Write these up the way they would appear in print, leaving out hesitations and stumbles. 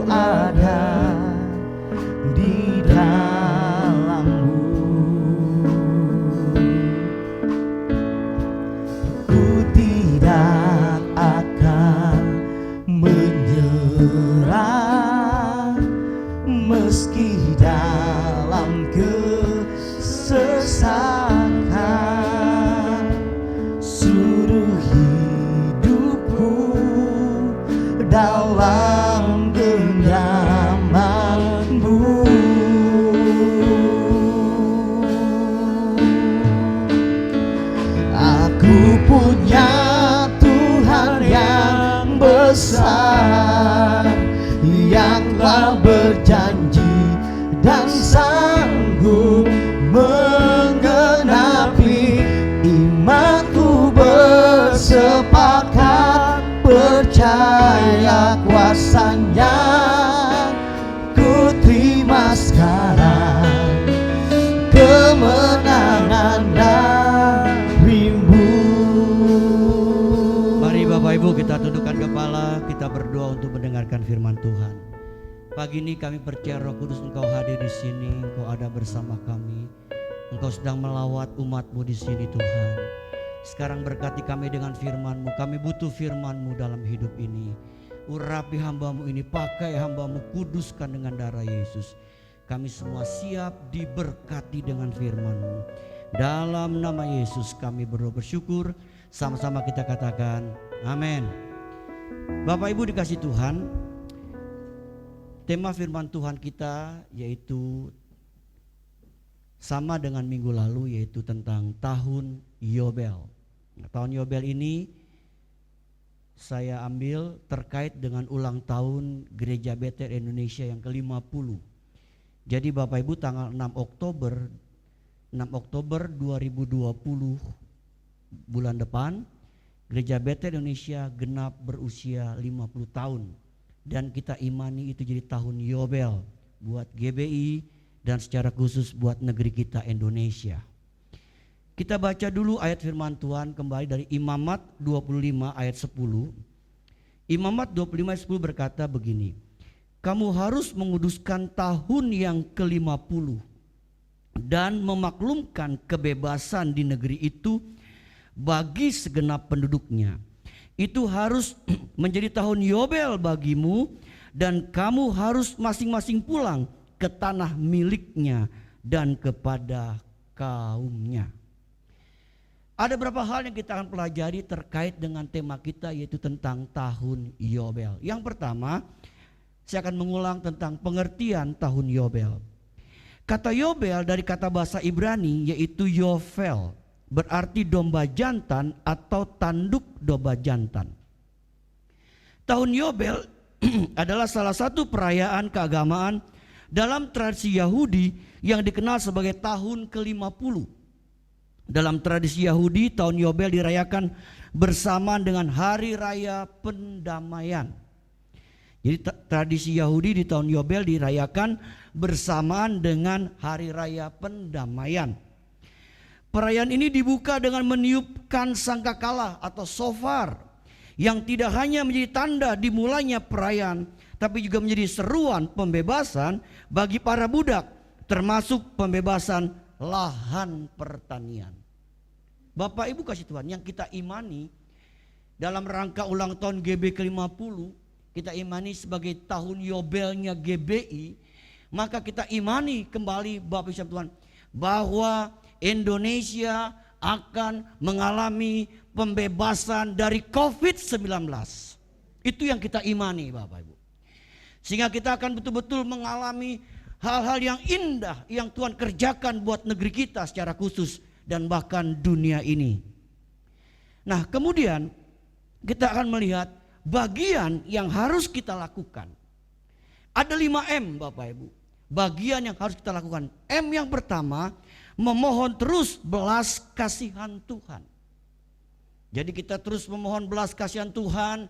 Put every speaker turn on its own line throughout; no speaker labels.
ada di dalam-Mu. Ku tidak akan menyerah meski dalam kesesakan. Suruh hidupku dalam genggaman-Mu. Aku punya Tuhan yang besar, yang telah berjanji dan sanggup menggenapi. Imanku bersepakat percaya kuasa-Nya. Ku terima sekarang kemenangan dari-Mu.
Mari Bapak Ibu kita tundukkan kepala, kita berdoa untuk mendengarkan firman Tuhan. Pagi ini kami percaya Roh Kudus Engkau hadir di sini, Engkau ada bersama kami. Engkau sedang melawat umat-Mu di sini Tuhan. Sekarang berkati kami dengan firman-Mu. Kami butuh firman-Mu dalam hidup ini. Urapi hamba-Mu ini, pakai hamba-Mu, kuduskan dengan darah Yesus. Kami semua siap diberkati dengan firman-Mu. Dalam nama Yesus kami berdoa bersyukur. Sama-sama kita katakan amin. Bapak Ibu dikasih Tuhan, tema firman Tuhan kita yaitu sama dengan minggu lalu, yaitu tentang tahun Yobel. Nah, tahun Yobel ini saya ambil terkait dengan ulang tahun Gereja Betel Indonesia yang ke-50. Jadi Bapak Ibu tanggal 6 Oktober 2020 bulan depan Gereja Betel Indonesia genap berusia 50 tahun. Dan kita imani itu jadi tahun Yobel buat GBI dan secara khusus buat negeri kita Indonesia. Kita baca dulu ayat firman Tuhan kembali dari Imamat 25 ayat 10. Imamat 25 ayat 10 berkata begini, kamu harus menguduskan tahun yang ke-50 dan memaklumkan kebebasan di negeri itu bagi segenap penduduknya. Itu harus menjadi tahun Yobel bagimu, dan kamu harus masing-masing pulang ke tanah miliknya dan kepada kaumnya. Ada beberapa hal yang kita akan pelajari terkait dengan tema kita, yaitu tentang tahun Yobel. Yang pertama, saya akan mengulang tentang pengertian tahun Yobel. Kata Yobel dari kata bahasa Ibrani yaitu Yovel, berarti domba jantan atau tanduk domba jantan. Tahun Yobel adalah salah satu perayaan keagamaan dalam tradisi Yahudi yang dikenal sebagai tahun ke-50. Dalam tradisi Yahudi, tahun Yobel dirayakan bersamaan dengan hari raya pendamaian. Jadi tradisi Yahudi di tahun Yobel dirayakan bersamaan dengan hari raya pendamaian. Perayaan ini dibuka dengan meniupkan sangkakala atau shofar yang tidak hanya menjadi tanda dimulainya perayaan, tapi juga menjadi seruan pembebasan bagi para budak, termasuk pembebasan lahan pertanian. Bapak Ibu kasih Tuhan, yang kita imani dalam rangka ulang tahun GB ke-50, kita imani sebagai tahun Yobelnya GBI, maka kita imani kembali Bapak Ibu Tuhan bahwa Indonesia akan mengalami pembebasan dari COVID-19. Itu yang kita imani Bapak Ibu. Sehingga kita akan betul-betul mengalami hal-hal yang indah yang Tuhan kerjakan buat negeri kita secara khusus dan bahkan dunia ini. Nah, kemudian kita akan melihat bagian yang harus kita lakukan. Ada 5M Bapak Ibu. Bagian yang harus kita lakukan. M yang pertama, memohon terus belas kasihan Tuhan. Jadi kita terus memohon belas kasihan Tuhan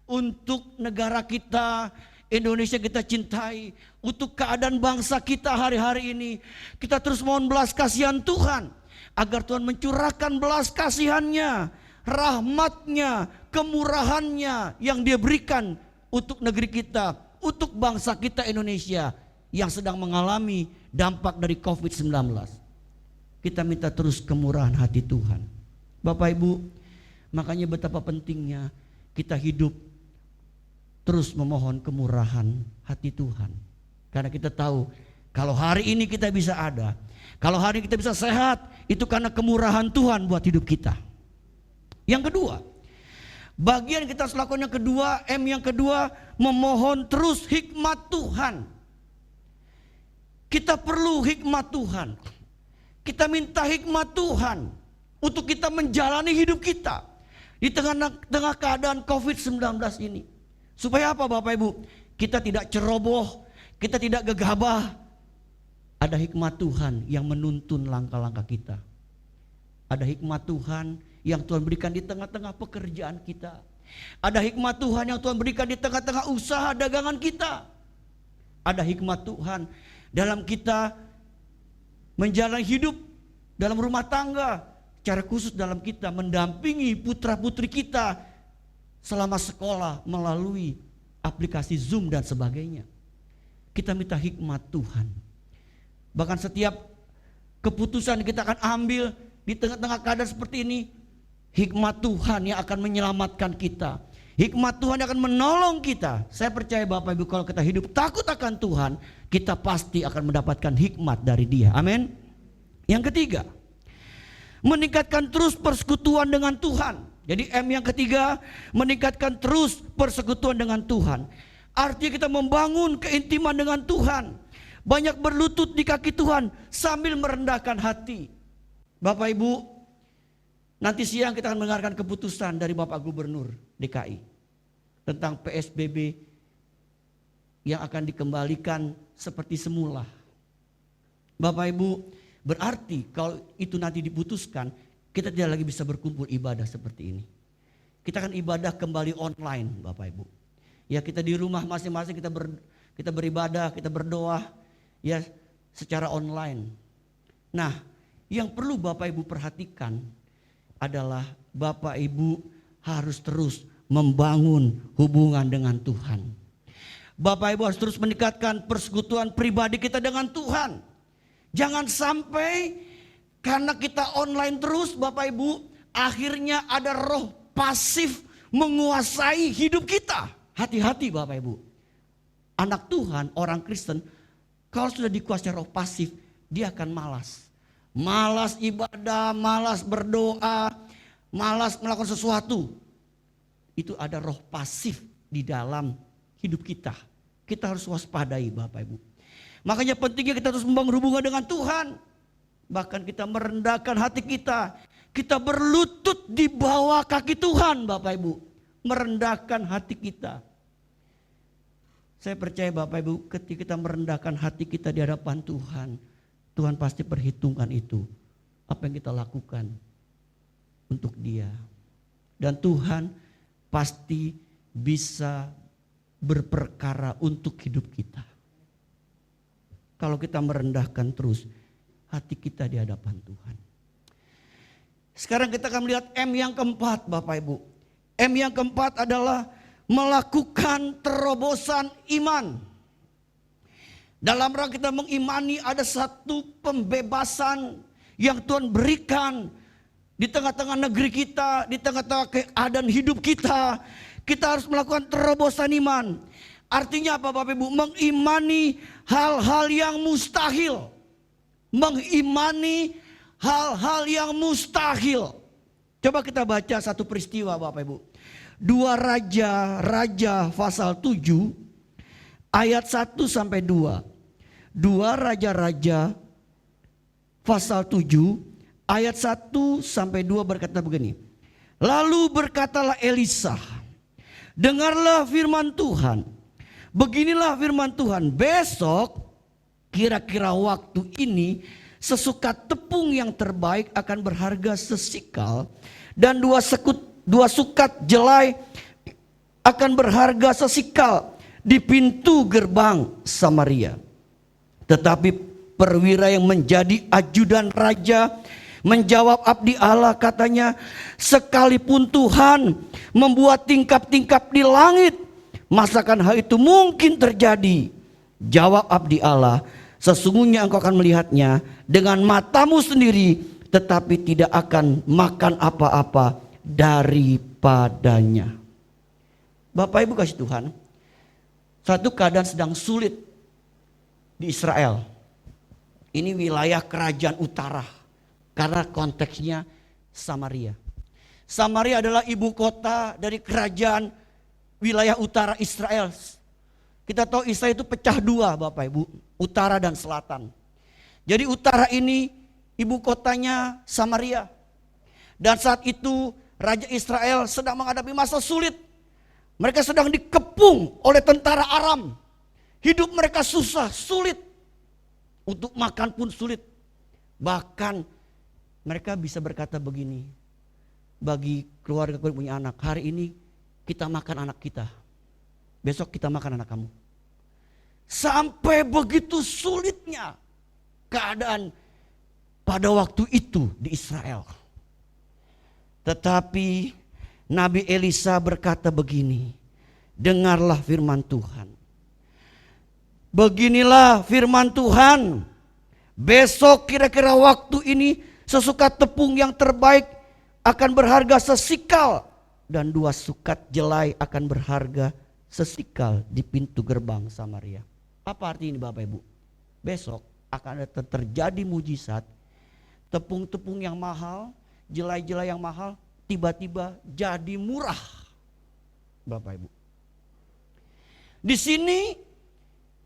untuk negara kita, Indonesia kita cintai, untuk keadaan bangsa kita hari-hari ini. Kita terus mohon belas kasihan Tuhan, agar Tuhan mencurahkan belas kasihannya, rahmatnya, kemurahannya yang Dia berikan untuk negeri kita, untuk bangsa kita Indonesia yang sedang mengalami dampak dari COVID-19. Kita minta terus kemurahan hati Tuhan. Bapak Ibu, makanya betapa pentingnya kita hidup terus memohon kemurahan hati Tuhan. Karena kita tahu kalau hari ini kita bisa ada, kalau hari ini kita bisa sehat, itu karena kemurahan Tuhan buat hidup kita. Yang kedua, bagian kita harus lakukan yang kedua, M yang kedua, memohon terus hikmat Tuhan. Kita perlu hikmat Tuhan. Kita minta hikmat Tuhan untuk kita menjalani hidup kita di tengah keadaan COVID-19 ini. Supaya apa Bapak Ibu? Kita tidak ceroboh, kita tidak gegabah. Ada hikmat Tuhan yang menuntun langkah-langkah kita. Ada hikmat Tuhan yang Tuhan berikan di tengah-tengah pekerjaan kita. Ada hikmat Tuhan yang Tuhan berikan di tengah-tengah usaha dagangan kita. Ada hikmat Tuhan dalam kita menjalani hidup dalam rumah tangga. Secara khusus dalam kita mendampingi putra-putri kita selama sekolah melalui aplikasi Zoom dan sebagainya. Kita minta hikmat Tuhan. Bahkan setiap keputusan kita akan ambil di tengah-tengah keadaan seperti ini, hikmat Tuhan yang akan menyelamatkan kita. Hikmat Tuhan yang akan menolong kita. Saya percaya Bapak Ibu, kalau kita hidup takut akan Tuhan, kita pasti akan mendapatkan hikmat dari Dia. Amin. Yang ketiga, meningkatkan terus persekutuan dengan Tuhan. Jadi M yang ketiga, meningkatkan terus persekutuan dengan Tuhan. Artinya kita membangun keintiman dengan Tuhan. Banyak berlutut di kaki Tuhan sambil merendahkan hati. Bapak Ibu, nanti siang kita akan mendengarkan keputusan dari Bapak Gubernur DKI tentang PSBB yang akan dikembalikan seperti semula. Bapak Ibu, berarti kalau itu nanti diputuskan, kita tidak lagi bisa berkumpul ibadah seperti ini. Kita akan ibadah kembali online Bapak Ibu. Ya, kita di rumah masing-masing kita beribadah, kita berdoa ya secara online. Nah, yang perlu Bapak Ibu perhatikan adalah Bapak Ibu harus terus membangun hubungan dengan Tuhan. Bapak Ibu harus terus meningkatkan persekutuan pribadi kita dengan Tuhan. Jangan sampai karena kita online terus Bapak Ibu, akhirnya ada roh pasif menguasai hidup kita. Hati-hati Bapak Ibu. Anak Tuhan, orang Kristen, kalau sudah dikuasai roh pasif, dia akan malas. Malas ibadah, malas berdoa, malas melakukan sesuatu. Itu ada roh pasif di dalam hidup kita. Kita harus waspadai Bapak Ibu. Makanya pentingnya kita terus membangun hubungan dengan Tuhan. Bahkan kita merendahkan hati kita. Kita berlutut di bawah kaki Tuhan Bapak Ibu. Merendahkan hati kita. Saya percaya Bapak Ibu, ketika kita merendahkan hati kita di hadapan Tuhan, Tuhan pasti perhitungkan itu. Apa yang kita lakukan untuk Dia. Dan Tuhan pasti bisa berperkara untuk hidup kita. Kalau kita merendahkan terus hati kita di hadapan Tuhan. Sekarang kita akan melihat M yang keempat Bapak Ibu. M yang keempat adalah melakukan terobosan iman. Dalam rangka kita mengimani ada satu pembebasan yang Tuhan berikan di tengah-tengah negeri kita, di tengah-tengah keadaan hidup kita. Kita harus melakukan terobosan iman. Artinya apa Bapak Ibu? Mengimani hal-hal yang mustahil. Mengimani hal-hal yang mustahil. Coba kita baca satu peristiwa Bapak Ibu. 2 Raja pasal 7 ayat 1 sampai 2. 2 Raja pasal 7 ayat 1 sampai 2 berkata begini. Lalu berkatalah Elisa, dengarlah firman Tuhan. Beginilah firman Tuhan, besok kira-kira waktu ini sesukat tepung yang terbaik akan berharga sesikal dan 2 sukat jelai akan berharga sesikal di pintu gerbang Samaria. Tetapi perwira yang menjadi ajudan raja menjawab abdi Allah, katanya, sekalipun Tuhan membuat tingkap-tingkap di langit, masakan hal itu mungkin terjadi? Jawab abdi Allah, sesungguhnya engkau akan melihatnya dengan matamu sendiri, tetapi tidak akan makan apa-apa daripadanya. Bapak Ibu kasih Tuhan, satu keadaan sedang sulit di Israel. Ini wilayah kerajaan utara, karena konteksnya Samaria. Samaria adalah ibu kota dari kerajaan wilayah utara Israel. Kita tahu Israel itu pecah dua Bapak Ibu, utara dan selatan. Jadi utara ini ibu kotanya Samaria. Dan saat itu Raja Israel sedang menghadapi masa sulit. Mereka sedang dikepung oleh tentara Aram. Hidup mereka susah, sulit. Untuk makan pun sulit. Bahkan mereka bisa berkata begini. Bagi keluarga yang punya anak, hari ini kita makan anak kita. Besok kita makan anak kamu. Sampai begitu sulitnya keadaan pada waktu itu di Israel. Tetapi Nabi Elisa berkata begini, dengarlah firman Tuhan. Beginilah firman Tuhan, besok kira-kira waktu ini sesukat tepung yang terbaik akan berharga sesikal, dan 2 sukat jelai akan berharga sesikal di pintu gerbang Samaria. Apa arti ini Bapak Ibu? Besok akan ada terjadi mujizat, tepung-tepung yang mahal, jelai-jelai yang mahal tiba-tiba jadi murah. Bapak Ibu. Di sini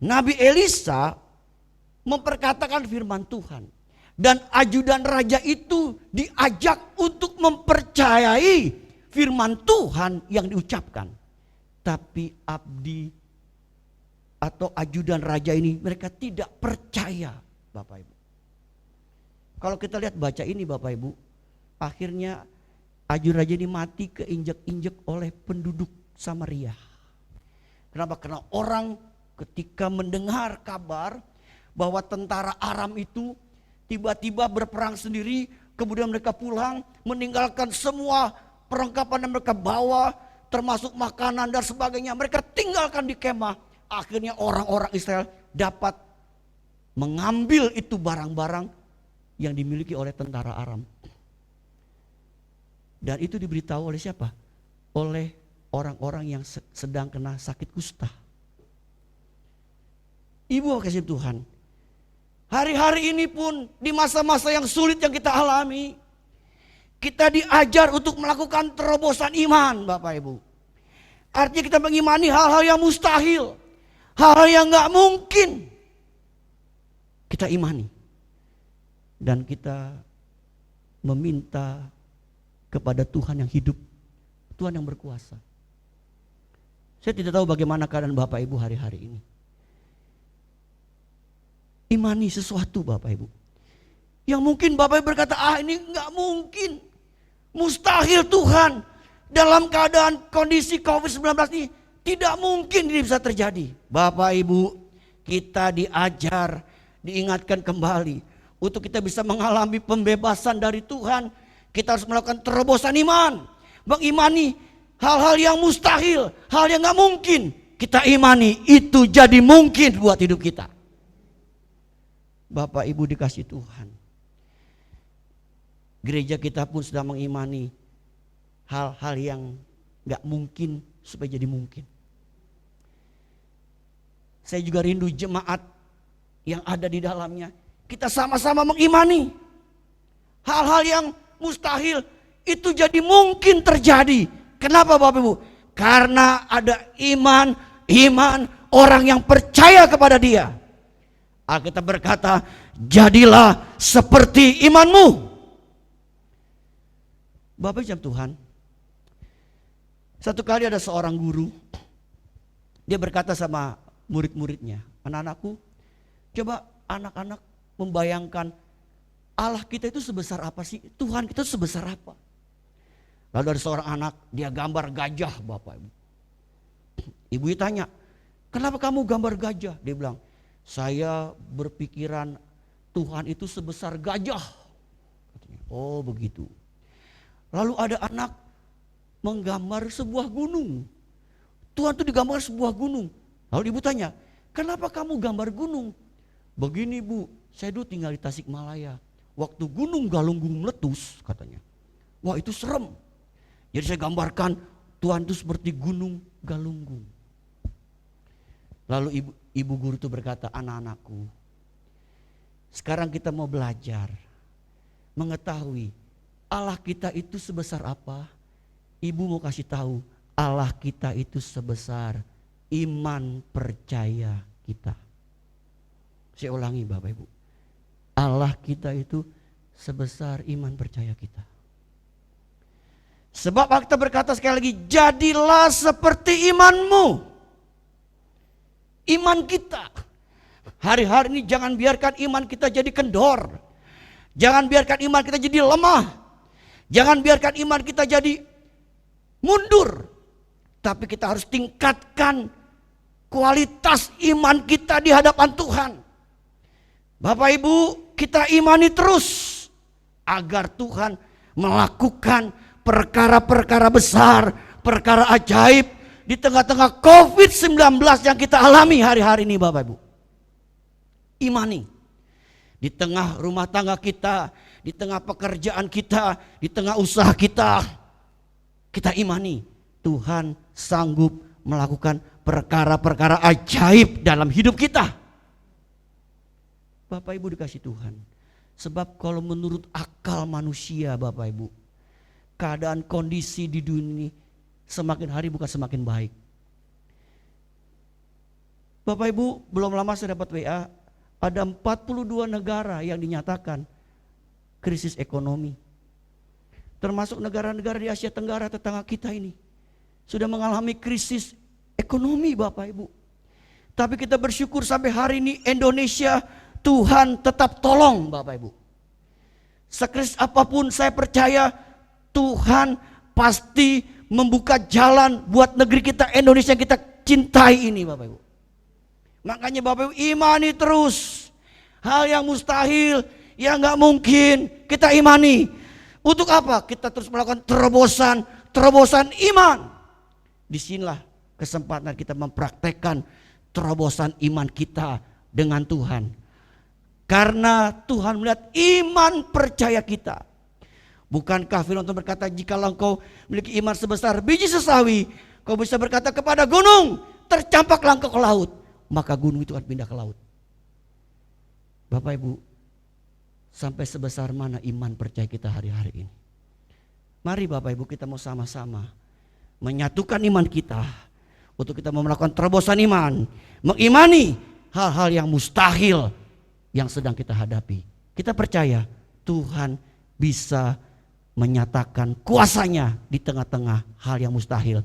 Nabi Elisa memperkatakan firman Tuhan. Dan ajudan raja itu diajak untuk mempercayai firman Tuhan yang diucapkan. Tapi abdi atau ajudan raja ini mereka tidak percaya Bapak Ibu. Kalau kita lihat baca ini Bapak Ibu, akhirnya ajudan raja ini mati keinjek-injek oleh penduduk Samaria. Kenapa? Karena orang ketika mendengar kabar bahwa tentara Aram itu tiba-tiba berperang sendiri, kemudian mereka pulang meninggalkan semua perlengkapan yang mereka bawa, termasuk makanan dan sebagainya, mereka tinggalkan di kemah. Akhirnya orang-orang Israel dapat mengambil itu barang-barang yang dimiliki oleh tentara Aram. Dan itu diberitahu oleh siapa? Oleh orang-orang yang sedang kena sakit kusta. Ibu kasih Tuhan, hari-hari ini pun di masa-masa yang sulit yang kita alami, kita diajar untuk melakukan terobosan iman Bapak Ibu. Artinya kita mengimani hal-hal yang mustahil, hal-hal yang gak mungkin. Kita imani. Dan kita meminta kepada Tuhan yang hidup, Tuhan yang berkuasa. Saya tidak tahu bagaimana keadaan Bapak Ibu hari-hari ini. Imani sesuatu Bapak Ibu. Yang mungkin Bapak Ibu berkata, ini gak mungkin. Mustahil Tuhan. Dalam keadaan kondisi COVID-19 ini tidak mungkin ini bisa terjadi. Bapak Ibu, kita diajar, diingatkan kembali. Untuk kita bisa mengalami pembebasan dari Tuhan, kita harus melakukan terobosan iman. Mengimani hal-hal yang mustahil, hal yang gak mungkin. Kita imani itu jadi mungkin buat hidup kita. Bapak Ibu dikasih Tuhan. Gereja kita pun sudah mengimani hal-hal yang gak mungkin supaya jadi mungkin. Saya juga rindu jemaat yang ada di dalamnya. Kita sama-sama mengimani hal-hal yang mustahil itu jadi mungkin terjadi. Kenapa Bapak Ibu? Karena ada iman orang yang percaya kepada Dia. Alkitab berkata, jadilah seperti imanmu. Bapak Ibu Tuhan, satu kali ada seorang guru, dia berkata sama murid-muridnya, anak-anakku, coba anak-anak membayangkan Allah kita itu sebesar apa sih? Tuhan kita itu sebesar apa? Lalu ada seorang anak, dia gambar gajah Bapak Ibu. Ibu tanya, kenapa kamu gambar gajah? Dia bilang, saya berpikiran Tuhan itu sebesar gajah. Oh begitu. Lalu ada anak menggambar sebuah gunung. Tuhan itu digambarkan sebuah gunung. Lalu ibu tanya, kenapa kamu gambar gunung? Begini Bu, saya dulu tinggal di Tasikmalaya. Waktu gunung Galunggung meletus katanya. Wah itu serem. Jadi saya gambarkan Tuhan itu seperti gunung Galunggung. Lalu ibu guru itu berkata, anak-anakku, sekarang kita mau belajar mengetahui Allah kita itu sebesar apa. Ibu mau kasih tahu, Allah kita itu sebesar iman percaya kita. Saya ulangi Bapak Ibu, Allah kita itu sebesar iman percaya kita. Sebab kita berkata sekali lagi, jadilah seperti imanmu. Iman kita. Hari-hari ini jangan biarkan iman kita jadi kendor. Jangan biarkan iman kita jadi lemah. Jangan biarkan iman kita jadi mundur. Tapi kita harus tingkatkan kualitas iman kita di hadapan Tuhan. Bapak Ibu, kita imani terus agar Tuhan melakukan perkara-perkara besar, perkara ajaib di tengah-tengah COVID-19 yang kita alami hari-hari ini Bapak Ibu. Imani. Di tengah rumah tangga kita, di tengah pekerjaan kita, di tengah usaha kita, kita imani Tuhan sanggup melakukan perkara-perkara ajaib dalam hidup kita. Bapak Ibu dikasih Tuhan. Sebab kalau menurut akal manusia Bapak Ibu, keadaan kondisi di dunia ini semakin hari bukan semakin baik. Bapak Ibu, belum lama saya dapat WA, ada 42 negara yang dinyatakan krisis ekonomi. Termasuk negara-negara di Asia Tenggara tetangga kita ini sudah mengalami krisis ekonomi Bapak Ibu. Tapi kita bersyukur sampai hari ini Indonesia Tuhan tetap tolong Bapak Ibu. Sekrisis apapun saya percaya Tuhan pasti membuka jalan buat negeri kita Indonesia yang kita cintai ini Bapak Ibu. Makanya Bapak Ibu imani terus. Hal yang mustahil, yang gak mungkin kita imani. Untuk apa? Kita terus melakukan terobosan iman. Disinilah kesempatan kita mempraktekkan terobosan iman kita dengan Tuhan. Karena Tuhan melihat iman percaya kita. Bukankah firman Tuhan berkata, jikalau engkau memiliki iman sebesar biji sesawi, kau bisa berkata kepada gunung, tercampaklah engkau ke laut, maka gunung itu akan pindah ke laut. Bapak Ibu, sampai sebesar mana iman percaya kita hari-hari ini? Mari Bapak Ibu kita mau sama-sama menyatukan iman kita untuk kita mau melakukan terobosan iman, mengimani hal-hal yang mustahil yang sedang kita hadapi. Kita percaya Tuhan bisa menyatakan kuasanya di tengah-tengah hal yang mustahil,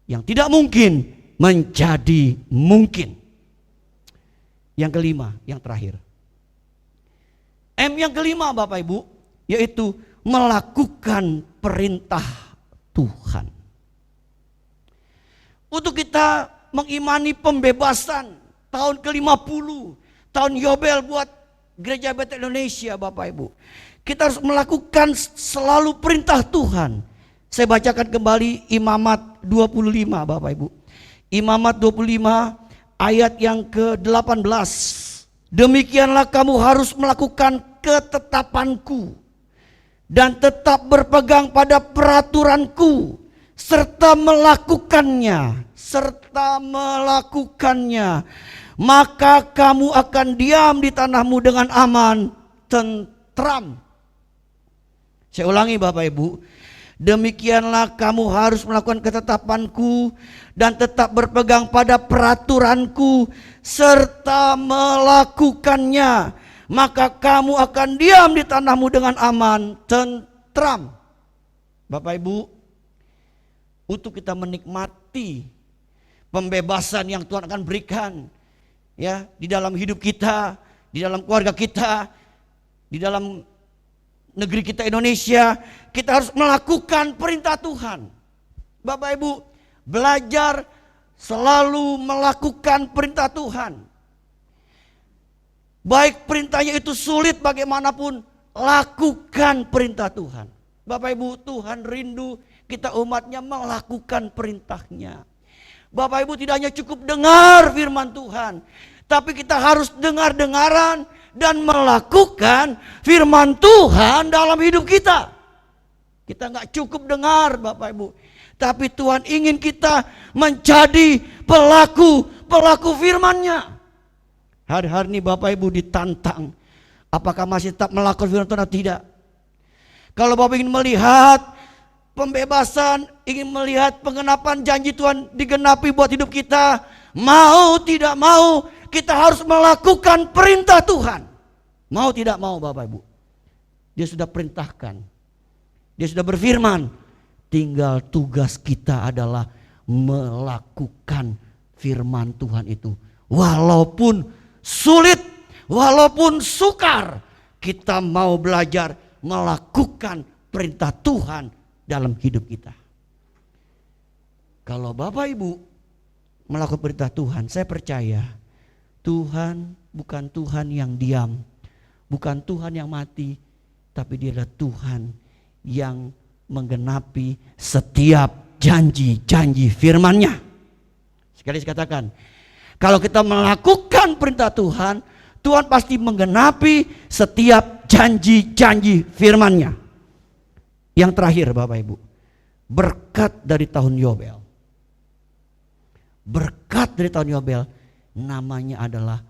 yang tidak mungkin menjadi mungkin. Yang kelima, yang terakhir, M yang kelima Bapak Ibu, yaitu melakukan perintah Tuhan. Untuk kita mengimani pembebasan tahun ke-50, tahun Yobel buat Gereja Betel Indonesia Bapak Ibu, kita harus melakukan selalu perintah Tuhan. Saya bacakan kembali Imamat 25 Bapak Ibu. Imamat 25 ayat yang ke-18. Demikianlah kamu harus melakukan ketetapanku dan tetap berpegang pada peraturanku serta melakukannya. Maka kamu akan diam di tanahmu dengan aman, tentram. Saya ulangi Bapak Ibu. Demikianlah kamu harus melakukan ketetapanku dan tetap berpegang pada peraturanku serta melakukannya. Maka kamu akan diam di tanahmu dengan aman, tentram. Bapak Ibu, untuk kita menikmati pembebasan yang Tuhan akan berikan ya di dalam hidup kita, di dalam keluarga kita, di dalam negeri kita Indonesia, kita harus melakukan perintah Tuhan. Bapak Ibu, belajar selalu melakukan perintah Tuhan. Baik perintahnya itu sulit bagaimanapun, lakukan perintah Tuhan. Bapak Ibu, Tuhan rindu kita umatnya melakukan perintahnya. Bapak Ibu tidak hanya cukup dengar firman Tuhan, tapi kita harus dengar-dengaran dan melakukan firman Tuhan dalam hidup kita. Kita nggak cukup dengar Bapak Ibu, tapi Tuhan ingin kita menjadi pelaku firman-Nya. Hari-hari ini Bapak Ibu ditantang, apakah masih tetap melakukan firman Tuhan atau tidak? Kalau Bapak ingin melihat pembebasan, ingin melihat penggenapan janji Tuhan digenapi buat hidup kita, mau tidak mau kita harus melakukan perintah Tuhan. Mau tidak mau Bapak Ibu, Dia sudah perintahkan, Dia sudah berfirman, tinggal tugas kita adalah melakukan firman Tuhan itu. Walaupun sulit, walaupun sukar, kita mau belajar melakukan perintah Tuhan dalam hidup kita. Kalau Bapak Ibu melakukan perintah Tuhan, saya percaya Tuhan bukan Tuhan yang diam, bukan Tuhan yang mati, tapi Dia adalah Tuhan yang menggenapi setiap janji-janji firman-Nya. Sekali saya katakan, kalau kita melakukan perintah Tuhan, Tuhan pasti menggenapi setiap janji-janji firman-Nya. Yang terakhir Bapak Ibu, berkat dari tahun Yobel. Berkat dari tahun Yobel namanya adalah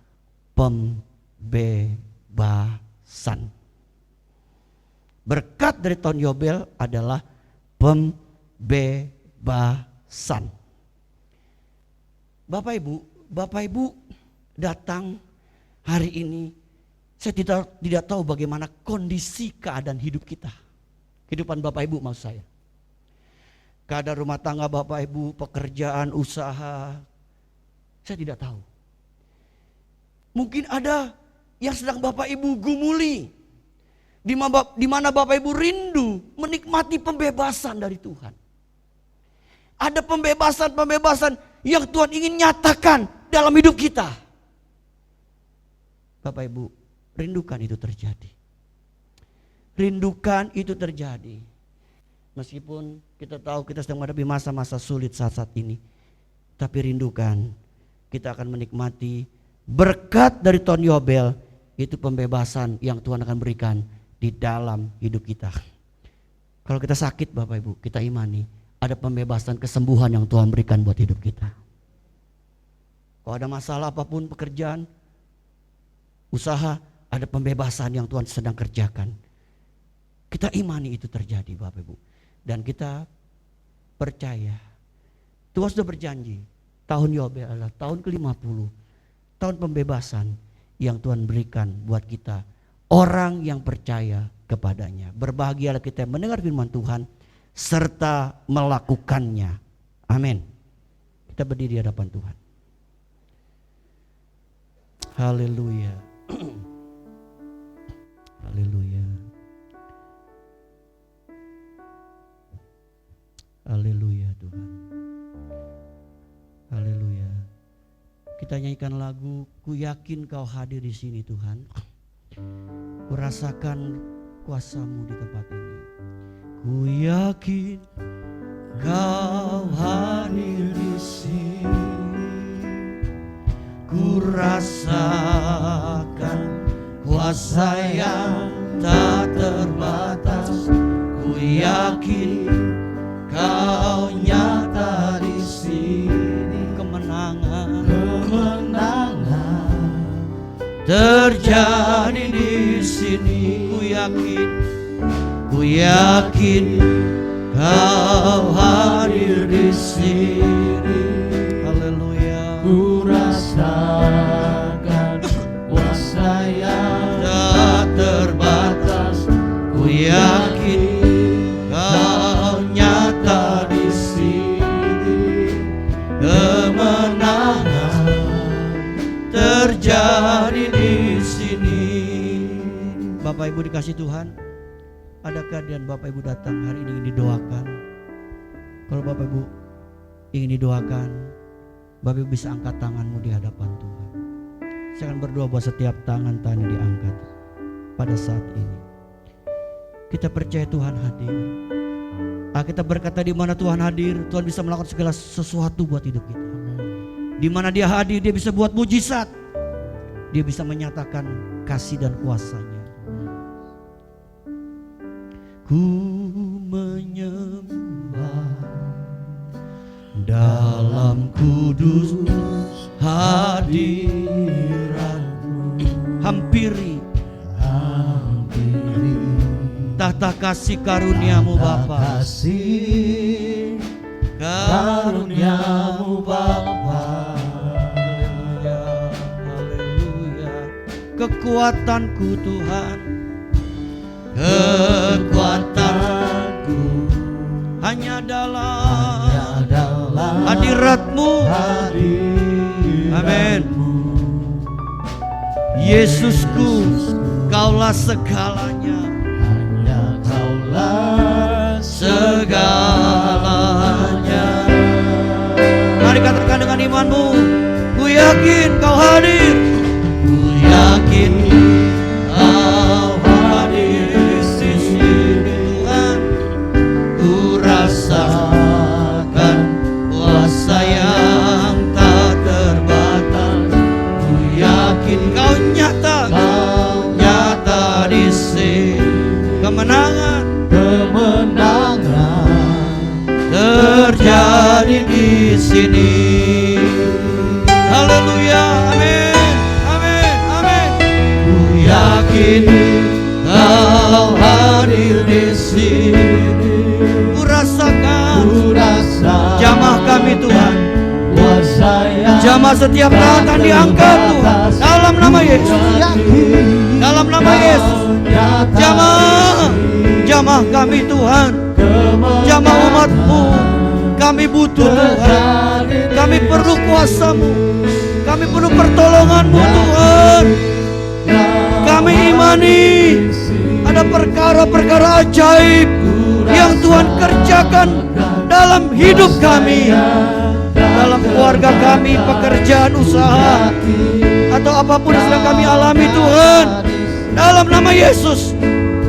pembebasan. Berkat dari tahun Yobel adalah pembebasan. Bapak Ibu datang hari ini, saya tidak tahu bagaimana kondisi keadaan hidup kita. Kehidupan Bapak Ibu maksud saya. Keadaan rumah tangga Bapak Ibu, pekerjaan, usaha, saya tidak tahu. Mungkin ada yang sedang Bapak Ibu gumuli, di mana Bapak Ibu rindu menikmati pembebasan dari Tuhan. Ada pembebasan yang Tuhan ingin nyatakan dalam hidup kita. Bapak Ibu, rindukan itu terjadi. Rindukan itu terjadi. Meskipun kita tahu kita sedang menghadapi masa-masa sulit saat-saat ini, tapi rindukan kita akan menikmati berkat dari tahun Yobel. Itu pembebasan yang Tuhan akan berikan di dalam hidup kita. Kalau kita sakit Bapak Ibu, kita imani ada pembebasan, kesembuhan yang Tuhan berikan buat hidup kita. Kalau ada masalah apapun, pekerjaan, usaha, ada pembebasan yang Tuhan sedang kerjakan. Kita imani itu terjadi Bapak Ibu. Dan kita percaya Tuhan sudah berjanji tahun Yobel adalah tahun ke-50, tahun pembebasan yang Tuhan berikan buat kita, orang yang percaya kepadanya. Berbahagialah kita mendengar firman Tuhan serta melakukannya. Amin. Kita berdiri di hadapan Tuhan. Haleluya. Haleluya. Haleluya Tuhan. Haleluya. Kita nyanyikan lagu Ku Yakin Kau Hadir di sini Tuhan. Ku rasakan kuasa-Mu di tempat ini. Ku yakin Kau hadir di sini. Ku rasakan kuasa yang tak terbatas. Ku yakin Kau nyata di sini. Kemenangan terjadi di sini. Ku yakin Kau hadir di sini. Haleluya.
Ku rasakan kuasa yang
Tak terbatas. Ku yakin Kau nyata di sini. Kemenangan terjadi di sini. Bapak Ibu dikasih Tuhan, adakah dan Bapak Ibu datang hari ini ingin didoakan? Kalau Bapak Ibu ingin didoakan, Bapak Ibu bisa angkat tanganmu di hadapan Tuhan. Saya akan berdoa buat setiap tangan-tangan yang diangkat pada saat ini. Kita percaya Tuhan hadir. Kita berkata di mana Tuhan hadir, Tuhan bisa melakukan segala sesuatu buat hidup kita. Di mana Dia hadir, Dia bisa buat mujizat. Dia bisa menyatakan kasih dan kuasa-Nya. Ku menyembah dalam kudus hadirat-Mu. Hampiri tahta kasih karunia-Mu Bapa.
Kasih karunia-Mu Bapa.
Haleluya, haleluya. Kekuatanku Tuhan, kekuatanku hanya dalam hadirat-Mu. Amin. Yesusku, Kaulah segalanya, segalanya. Mari katakan dengan imanmu, ku yakin Kau hadir. Ku yakin Kau hadir di sini Tuhan. Ku rasakan kuasa yang tak terbatas. Ku yakin Kau nyata di sini. Kemenangan terjadi di sini. Haleluya, amin, amin, amin. Ku yakin Kau hadir di sini. Ku rasakan jamah kami Tuhan. Jamah setiap tahun akan diangkat Tuhan. Dalam nama Yesus. Dalam nama Yesus. Jamah kami Tuhan. Jamah umat-Mu. Kami butuh Tuhan. Kami perlu kuasa-Mu. Kami perlu pertolongan-Mu Tuhan. Kami imani ada perkara-perkara ajaib yang Tuhan kerjakan dalam hidup kami, dalam keluarga kami, pekerjaan, usaha, atau apapun yang sedang kami alami Tuhan. Dalam nama Yesus.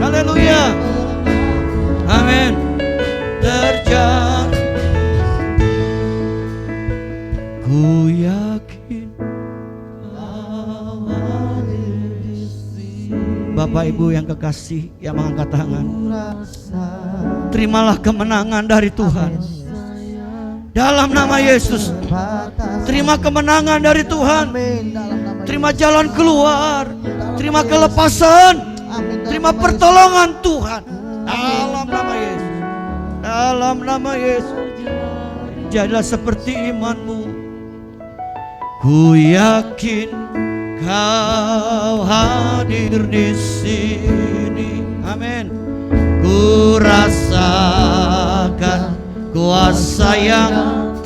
Haleluya. Amin. Terjadi. Ku yakin Bapak Ibu yang kekasih yang mengangkat tangan, terimalah kemenangan dari Tuhan. Dalam nama Yesus. Terima kemenangan dari Tuhan. Terima jalan keluar. Terima kelepasan. Terima pertolongan Tuhan. Dalam nama Yesus. Dalam nama Yesus. Jadilah seperti imanmu. Ku yakin Kau hadir di sini. Amin. Ku rasakan kuasa yang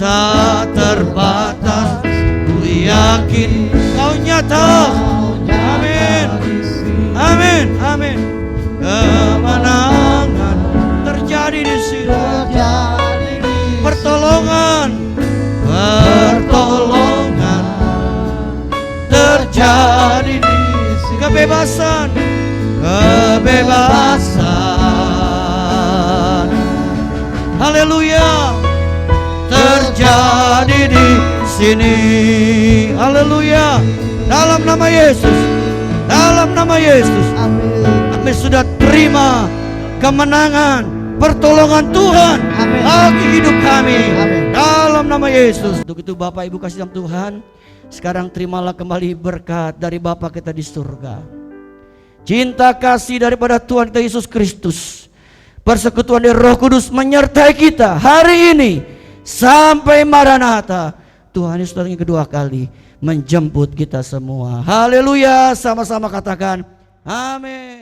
tak terbatas. Ku yakin Kau nyata. Amin. Amin. Amin. Kemenangan terjadi di sini. Pertolongan terjadi di sini. Kebebasan haleluya terjadi di sini. Haleluya. Dalam nama Yesus. Dalam nama Yesus. Kami sudah terima kemenangan, pertolongan Tuhan bagi hidup kami. Dalam nama Yesus. Untuk itu Bapak Ibu kasih dalam Tuhan, sekarang terimalah kembali berkat dari Bapa kita di surga. Cinta kasih daripada Tuhan kita Yesus Kristus, persekutuan dari Roh Kudus menyertai kita hari ini sampai Maranatha. Tuhan Yesus datang kedua kali menjemput kita semua. Haleluya. Sama-sama katakan amin.